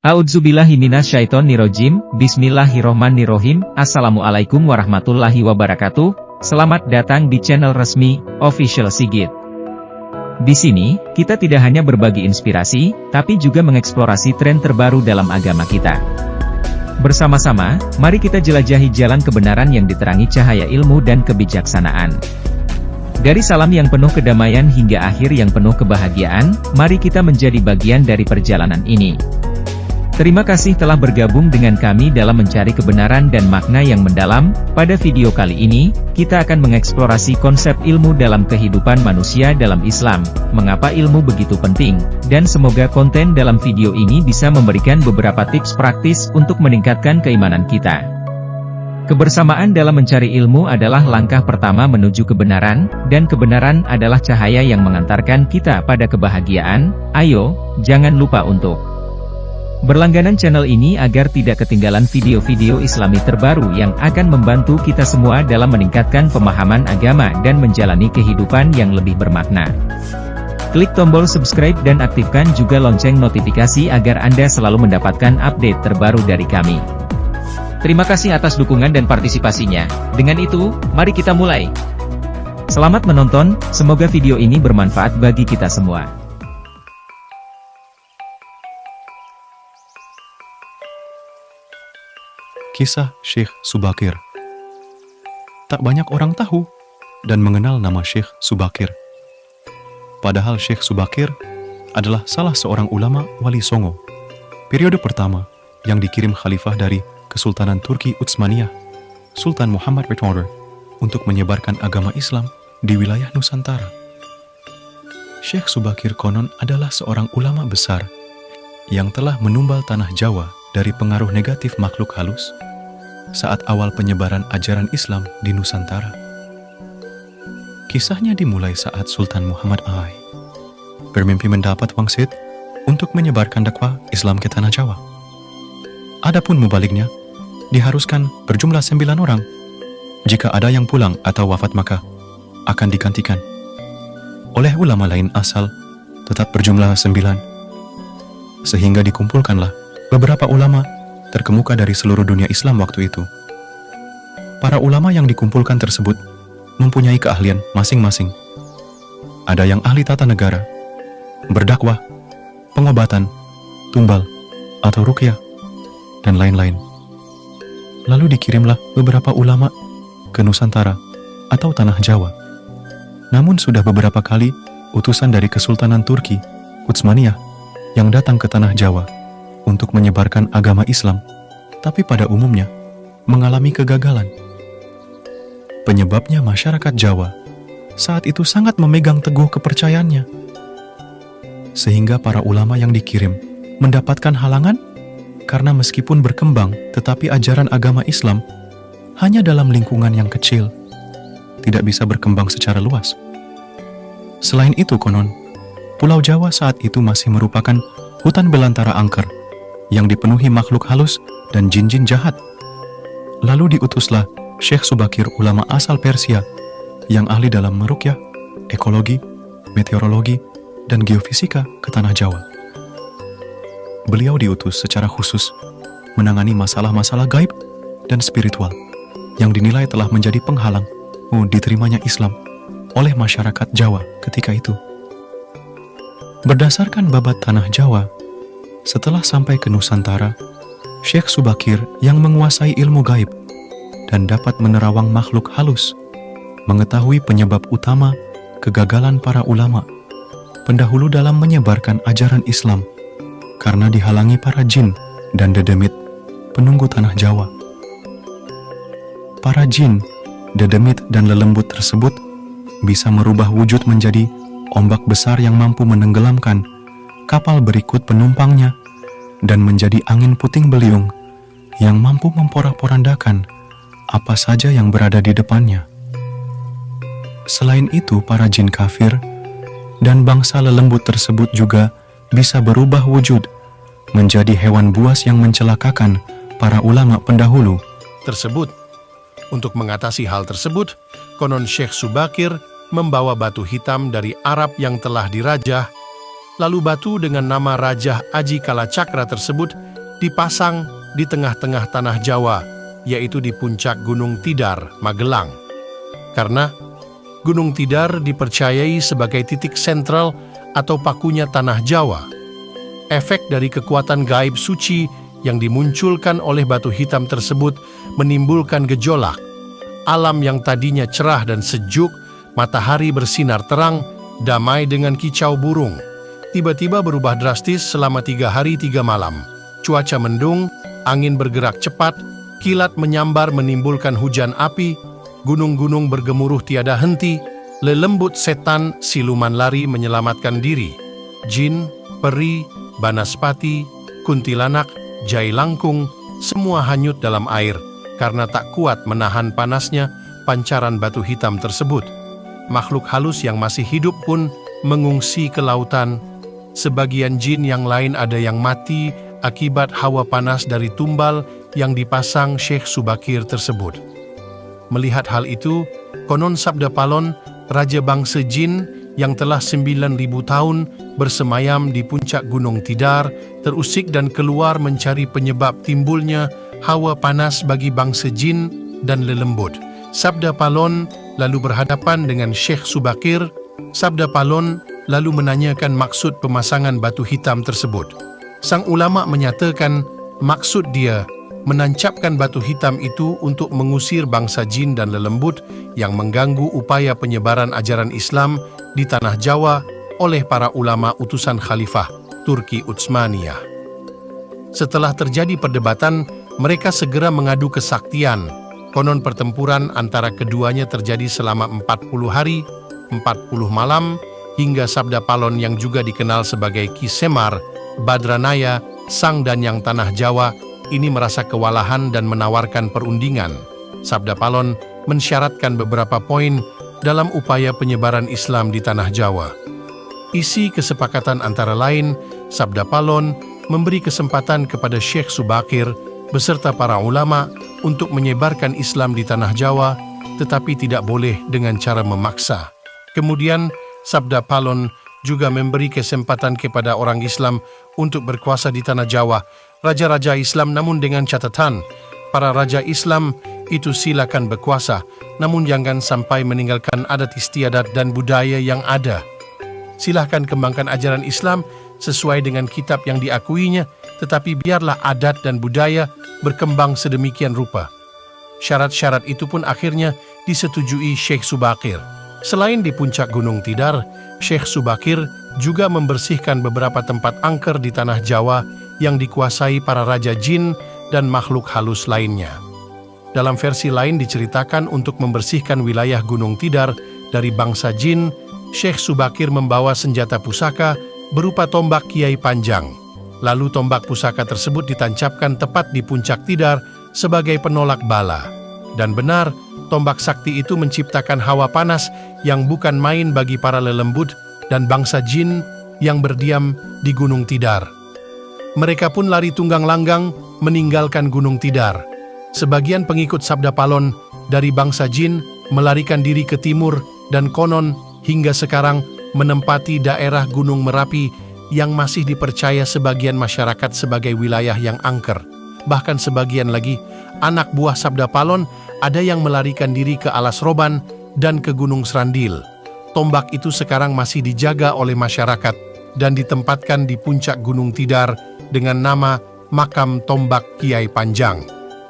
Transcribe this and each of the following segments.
A'udzubillahi minasyaitonirrajim. Bismillahirrohmanirrohim. Assalamualaikum warahmatullahi wabarakatuh. Selamat datang di channel resmi Official Sigit. Di sini, kita tidak hanya berbagi inspirasi, tapi juga mengeksplorasi tren terbaru dalam agama kita. Bersama-sama, mari kita jelajahi jalan kebenaran yang diterangi cahaya ilmu dan kebijaksanaan. Dari salam yang penuh kedamaian hingga akhir yang penuh kebahagiaan, mari kita menjadi bagian dari perjalanan ini. Terima kasih telah bergabung dengan kami dalam mencari kebenaran dan makna yang mendalam. Pada video kali ini, kita akan mengeksplorasi konsep ilmu dalam kehidupan manusia dalam Islam, mengapa ilmu begitu penting, dan semoga konten dalam video ini bisa memberikan beberapa tips praktis untuk meningkatkan keimanan kita. Kebersamaan dalam mencari ilmu adalah langkah pertama menuju kebenaran, dan kebenaran adalah cahaya yang mengantarkan kita pada kebahagiaan. Ayo, jangan lupa untuk berlangganan channel ini agar tidak ketinggalan video-video Islami terbaru yang akan membantu kita semua dalam meningkatkan pemahaman agama dan menjalani kehidupan yang lebih bermakna. Klik tombol subscribe dan aktifkan juga lonceng notifikasi agar Anda selalu mendapatkan update terbaru dari kami. Terima kasih atas dukungan dan partisipasinya. Dengan itu, mari kita mulai. Selamat menonton, semoga video ini bermanfaat bagi kita semua. Kisah Syekh Subakir. Tak banyak orang tahu dan mengenal nama Syekh Subakir. Padahal Syekh Subakir adalah salah seorang ulama wali Songo, periode pertama yang dikirim khalifah dari Kesultanan Turki Utsmaniyah, Sultan Muhammad III, untuk menyebarkan agama Islam di wilayah Nusantara. Syekh Subakir konon adalah seorang ulama besar yang telah menumbal tanah Jawa dari pengaruh negatif makhluk halus saat awal penyebaran ajaran Islam di Nusantara. Kisahnya dimulai saat Sultan Muhammad I bermimpi mendapat wangsit untuk menyebarkan dakwah Islam ke tanah Jawa. Adapun mubaliknya diharuskan berjumlah 9 orang. Jika ada yang pulang atau wafat maka akan digantikan oleh ulama lain asal tetap berjumlah 9. Sehingga dikumpulkanlah beberapa ulama terkemuka dari seluruh dunia Islam waktu itu. Para ulama yang dikumpulkan tersebut mempunyai keahlian masing-masing. Ada yang ahli tata negara, berdakwah, pengobatan, tumbal, atau ruqyah, dan lain-lain. Lalu dikirimlah beberapa ulama ke Nusantara atau tanah Jawa. Namun sudah beberapa kali utusan dari Kesultanan Turki Utsmaniyah yang datang ke tanah Jawa untuk menyebarkan agama Islam, tapi pada umumnya mengalami kegagalan. Penyebabnya masyarakat Jawa saat itu sangat memegang teguh kepercayaannya, sehingga para ulama yang dikirim mendapatkan halangan karena meskipun berkembang, tetapi ajaran agama Islam hanya dalam lingkungan yang kecil, tidak bisa berkembang secara luas. Selain itu konon, Pulau Jawa saat itu masih merupakan hutan belantara angker yang dipenuhi makhluk halus dan jin-jin jahat. Lalu diutuslah Syekh Subakir, ulama asal Persia yang ahli dalam meruqyah, ekologi, meteorologi, dan geofisika ke tanah Jawa. Beliau diutus secara khusus menangani masalah-masalah gaib dan spiritual yang dinilai telah menjadi penghalang diterimanya Islam oleh masyarakat Jawa ketika itu. Berdasarkan babat tanah Jawa, setelah sampai ke Nusantara, Syekh Subakir yang menguasai ilmu gaib dan dapat menerawang makhluk halus, mengetahui penyebab utama kegagalan para ulama pendahulu dalam menyebarkan ajaran Islam karena dihalangi para jin dan dedemit penunggu tanah Jawa. Para jin, dedemit, dan lelembut tersebut bisa merubah wujud menjadi ombak besar yang mampu menenggelamkan kapal berikut penumpangnya dan menjadi angin puting beliung yang mampu memporak-porandakan apa saja yang berada di depannya. Selain itu, para jin kafir dan bangsa lelembut tersebut juga bisa berubah wujud menjadi hewan buas yang mencelakakan para ulama pendahulu tersebut. Untuk mengatasi hal tersebut, konon Syekh Subakir membawa batu hitam dari Arab yang telah dirajah. Lalu batu dengan nama Rajah Aji Kalacakra tersebut dipasang di tengah-tengah tanah Jawa, yaitu di puncak Gunung Tidar, Magelang. Karena Gunung Tidar dipercayai sebagai titik sentral atau pakunya tanah Jawa. Efek dari kekuatan gaib suci yang dimunculkan oleh batu hitam tersebut menimbulkan gejolak. Alam yang tadinya cerah dan sejuk, matahari bersinar terang, damai dengan kicau burung, tiba-tiba berubah drastis selama 3 hari 3 malam. Cuaca mendung, angin bergerak cepat, kilat menyambar menimbulkan hujan api, gunung-gunung bergemuruh tiada henti, lelembut setan siluman lari menyelamatkan diri. Jin, peri, banaspati, kuntilanak, jai langkung, semua hanyut dalam air karena tak kuat menahan panasnya pancaran batu hitam tersebut. Makhluk halus yang masih hidup pun mengungsi ke lautan. Sebagian jin yang lain ada yang mati akibat hawa panas dari tumbal yang dipasang Syekh Subakir tersebut. Melihat hal itu, konon Sabda Palon, raja bangsa jin yang telah 9.000 tahun bersemayam di puncak Gunung Tidar, terusik dan keluar mencari penyebab timbulnya hawa panas bagi bangsa jin dan lelembut. Sabda Palon lalu berhadapan dengan Syekh Subakir. Sabda Palon lalu menanyakan maksud pemasangan batu hitam tersebut. Sang ulama menyatakan maksud dia menancapkan batu hitam itu untuk mengusir bangsa jin dan lelembut yang mengganggu upaya penyebaran ajaran Islam di tanah Jawa oleh para ulama utusan Khalifah Turki Utsmaniyah. Setelah terjadi perdebatan, mereka segera mengadu kesaktian. Konon pertempuran antara keduanya terjadi selama 40 hari, 40 malam, hingga Sabda Palon yang juga dikenal sebagai Ki Semar, Badranaya, Sang Danyang Tanah Jawa, ini merasa kewalahan dan menawarkan perundingan. Sabda Palon mensyaratkan beberapa poin dalam upaya penyebaran Islam di Tanah Jawa. Isi kesepakatan antara lain, Sabda Palon memberi kesempatan kepada Syekh Subakir beserta para ulama untuk menyebarkan Islam di Tanah Jawa, tetapi tidak boleh dengan cara memaksa. Kemudian, Sabda Palon juga memberi kesempatan kepada orang Islam untuk berkuasa di Tanah Jawa, raja-raja Islam, namun dengan catatan, para raja Islam itu silakan berkuasa, namun jangan sampai meninggalkan adat istiadat dan budaya yang ada. Silahkan kembangkan ajaran Islam sesuai dengan kitab yang diakuinya, tetapi biarlah adat dan budaya berkembang sedemikian rupa. Syarat-syarat itu pun akhirnya disetujui Syekh Subakir. Selain di puncak Gunung Tidar, Syekh Subakir juga membersihkan beberapa tempat angker di Tanah Jawa yang dikuasai para raja jin dan makhluk halus lainnya. Dalam versi lain diceritakan untuk membersihkan wilayah Gunung Tidar dari bangsa jin, Syekh Subakir membawa senjata pusaka berupa tombak Kiai Panjang. Lalu tombak pusaka tersebut ditancapkan tepat di puncak Tidar sebagai penolak bala. Dan benar, tombak sakti itu menciptakan hawa panas yang bukan main bagi para lelembut dan bangsa jin yang berdiam di Gunung Tidar. Mereka pun lari tunggang langgang meninggalkan Gunung Tidar. Sebagian pengikut Sabda Palon dari bangsa jin melarikan diri ke timur dan konon hingga sekarang menempati daerah Gunung Merapi yang masih dipercaya sebagian masyarakat sebagai wilayah yang angker. Bahkan sebagian lagi, anak buah Sabda Palon ada yang melarikan diri ke Alas Roban dan ke Gunung Serandil. Tombak itu sekarang masih dijaga oleh masyarakat dan ditempatkan di puncak Gunung Tidar dengan nama Makam Tombak Kiai Panjang.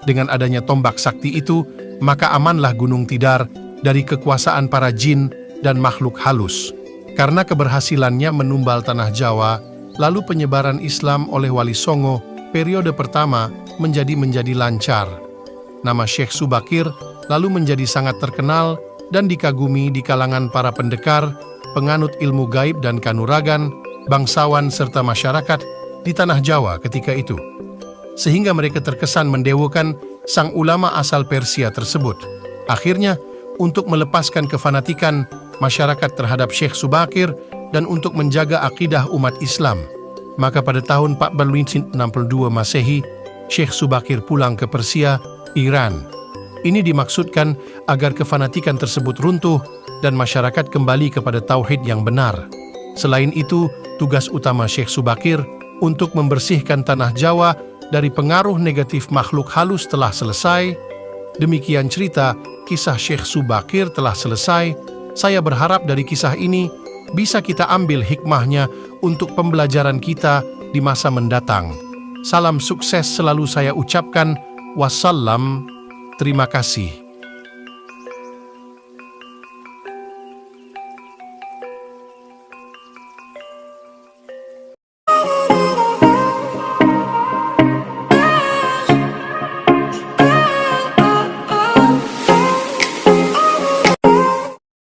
Dengan adanya tombak sakti itu, maka amanlah Gunung Tidar dari kekuasaan para jin dan makhluk halus. Karena keberhasilannya menumbal Tanah Jawa, lalu penyebaran Islam oleh Wali Songo periode pertama menjadi lancar. Nama Syekh Subakir lalu menjadi sangat terkenal dan dikagumi di kalangan para pendekar, penganut ilmu gaib dan kanuragan, bangsawan serta masyarakat di Tanah Jawa ketika itu. Sehingga mereka terkesan mendewakan sang ulama asal Persia tersebut. Akhirnya, untuk melepaskan kefanatikan masyarakat terhadap Syekh Subakir dan untuk menjaga akidah umat Islam, maka pada tahun 1462 Masehi, Syekh Subakir pulang ke Persia, Iran. Ini dimaksudkan agar kefanatikan tersebut runtuh dan masyarakat kembali kepada tauhid yang benar. Selain itu, tugas utama Syekh Subakir untuk membersihkan Tanah Jawa dari pengaruh negatif makhluk halus telah selesai. Demikian cerita kisah Syekh Subakir telah selesai. Saya berharap dari kisah ini bisa kita ambil hikmahnya untuk pembelajaran kita di masa mendatang. Salam sukses selalu saya ucapkan. Wassalam. Terima kasih.